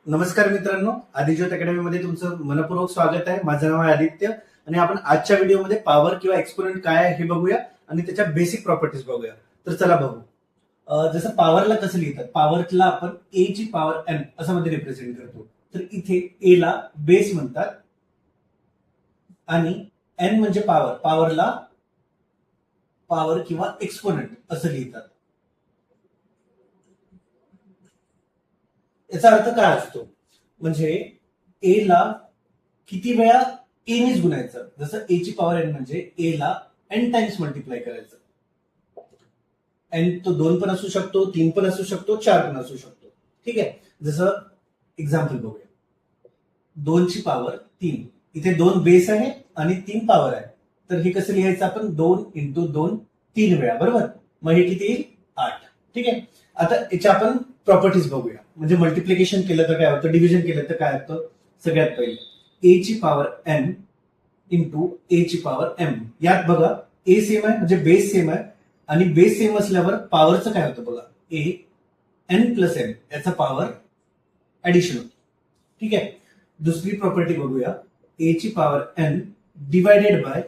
नमस्कार मित्रांनो, आदिज्योत अकॅडमीमध्ये तुमचं मनपूर्वक स्वागत आहे. माझं नाव आहे आदित्य आणि आपण आजच्या व्हिडिओमध्ये पॉवर किंवा एक्सपोनेंट काय आहे हे बघूया आणि त्याच्या बेसिक प्रॉपर्टीज बघूया. तर चला बघू. जसं पॉवरला कसं लिहितात, पॉवरला आपण ए ची पॉवर एन असं मध्ये रिप्रेझेंट करतो. तर इथे ए ला बेस म्हणतात आणि एन म्हणजे पॉवर, पॉवरला पॉवर किंवा एक्सपोनेंट असं लिहितात. याचा अर्थ काय असतो, म्हणजे ए ला किती वेळा ए नेच गुणायचं. जसं ए ची पॉवर एन म्हणजे ए ला एन टाइम्स मल्टिप्लाय करायचं. एन तो 2 पण असू शकतो, 3 पण असू शकतो, 4 पण असू शकतो. ठीक आहे. जसं एक्झाम्पल बघूया. 2 ची पॉवर 3, इथे 2 बेस आहे आणि 3 पॉवर आहे. तर हे कसं लिहायचं आपण, 2 इंटू 2 3 वेळा, बरोबर. मग हे किती येईल, 8. ठीक आहे. आता याच्या आपण प्रॉपर्टीज बघूया. म्हणजे मल्टिप्लिकेशन केलं तर काय होतं, डिव्हिजन केलं तर काय होतं. सगळ्यात पहिले ए ची पॉवर एन इंटू ए ची पॉवर एम. यात बघा ए सेम आहे म्हणजे बेस सेम आहे आणि बेस सेम असल्यावर पॉवरचं काय होतं बघा, ए एन प्लस एम याचा पॉवर ऍडिशन होतो. ठीक आहे. दुसरी प्रॉपर्टी बघूया, ए ची पॉवर एन डिवायडेड बाय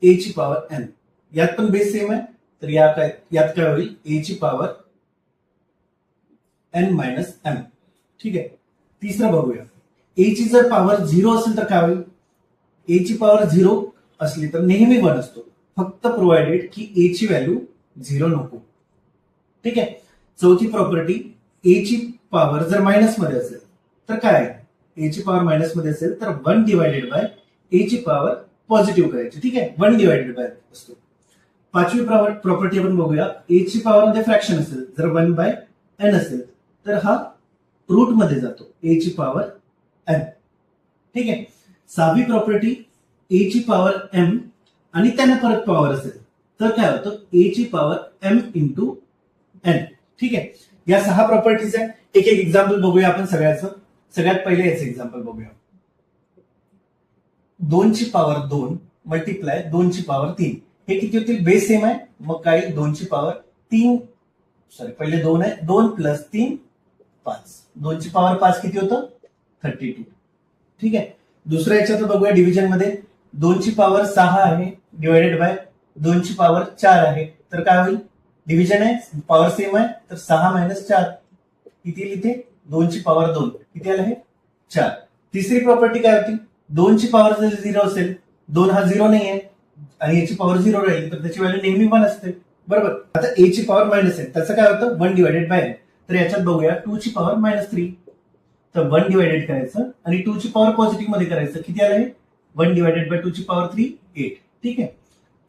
ए ची पॉवर एन. यात पण बेस सेम आहे तर यात काय होईल, ए ची पॉवर एन मायनस एम. ठीक आहे. तिसरं बघूया, ए ची जर पॉवर 0 असेल तर काय होईल. ए ची पॉवर 0 असली तर नेहमी 1 असतो, फक्त प्रोव्हाइडेड की ए ची व्हॅल्यू 0 नको. ठीक आहे. चौथी प्रॉपर्टी, ए ची पॉवर जर मायनस मध्ये असेल तर काय आहे, ए ची पॉवर मायनस मध्ये असेल तर 1 डिवायडेड बाय ए ची पॉवर पॉझिटिव्ह करायची. ठीक आहे. 1 डिवायडेड बाय असतो. पाचवी प्रॉपर्टी आपण बघूया, ए ची पॉवर मध्ये फ्रॅक्शन असेल, जर 1 बाय एन असेल तर हा रूट मध्ये जातो, ए ची पॉवर एन. ठीक आहे. सहावी प्रॉपर्टी, ए ची पॉवर एम आणि त्याने परत पॉवर असेल तर काय होतं, ए ची पॉवर एम इंटू एन. ठीक आहे. या 6 प्रॉपर्टीज आहे. एक एक एक्झाम्पल बघूया आपण सगळ्याचं. सगळ्यात पहिले याचं एक्झाम्पल बघूया. 2 ची पॉवर 2 मल्टिप्लाय 2 ची पॉवर 3. हे किती होतील, बेस सेम आहे मग काय, 2 ची पॉवर 3, सॉरी पहिले 2 आहे, 2 प्लस 3 5. 2 ची पॉवर 5 किती होतं, 32. ठीक आहे. दुसऱ्या याच्यात बघूया डिव्हिजन मध्ये, 2 ची पॉवर 6 आहे डिवायडेड बाय 2 ची पॉवर 4 आहे तर काय होईल, डिव्हिजन आहे पॉवर सेम आहे तर 6 मायनस 4 किती येईल, इथे 2 ची पॉवर 2 किती आलं, हे 4. तिसरी प्रॉपर्टी काय होती, 2 ची पॉवर जर 0 असेल, 2 हा 0 नाही आहे आणि याची पॉवर 0 राहील तर त्याची व्हॅल्यू नेहमी 1 असते, बरोबर. आता ए ची पॉवर मायनस आहे, त्याचं काय होतं, 1 डिवायडेड बाय एन. तर याच्यात बघूया 2 ची पॉवर -3, तर 1 डिवायडेड करायचं आणि 2 ची पॉवर पॉझिटिव्ह मध्ये करायचं. किती आलं हे, 1 डिवायडेड बाय 2 ची पॉवर 3 8. ठीक आहे.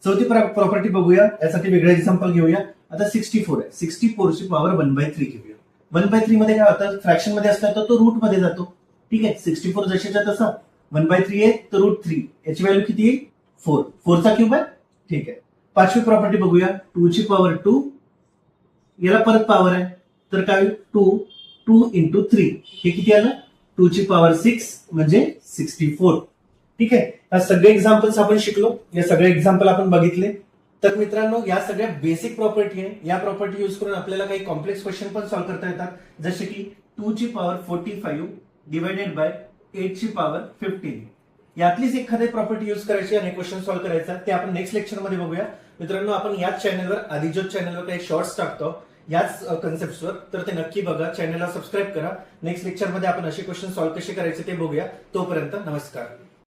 चौथी प्रॉपर्टी बघूया, यासाठी वेगळं एक्झाम्पल घेऊया. आता 64 आहे, 64 ची पॉवर 1/3 घेऊया. 1/3 मध्ये काय होतं, फ्रॅक्शन मध्ये असला तर तो रूट मध्ये जातो. ठीक आहे. 64 जशाच्या तसा 1/3 आहे तर √3, याची व्हॅल्यू किती येईल, 4. 4 चा क्यूब आहे. ठीक आहे. पाचवी प्रॉपर्टी बघूया, 2 ची पॉवर 2, याला परत पॉवर आहे तर काय होईल, 2 इंटू 3 हे किती आलं, 2 ची पॉवर 6 म्हणजे 64. ठीक आहे. या सगळे एक्झाम्पल्स आपण शिकलो, या सगळे एक्झाम्पल आपण बघितले. तर मित्रांनो, या सगळ्या बेसिक प्रॉपर्टी आहे. या प्रॉपर्टी युज करून आपल्याला काही कॉम्प्लेक्स क्वेश्चन पण सॉल्व्ह करता येतात. जसे की 2 ची पॉवर 45 डिवायडेड बाय 8 ची पॉवर 15. यातलीच एखादी प्रॉपर्टी युज करायची आणि क्वेश्चन सॉल्व्ह करायचा, ते आपण नेक्स्ट लेक्चर मध्ये बघूया. मित्रांनो, आपण याच चॅनलवर, आदिज्योत चॅनलवर काही शॉर्ट्स टाकतो याच कन्सेप्टवर, तर ते नक्की बघा, चॅनलला सबस्क्राईब करा. नेक्स्ट लेक्चर मध्ये आपण असे क्वेश्चन सॉल्व्ह कसे करायचे ते बघूया. तोपर्यंत नमस्कार.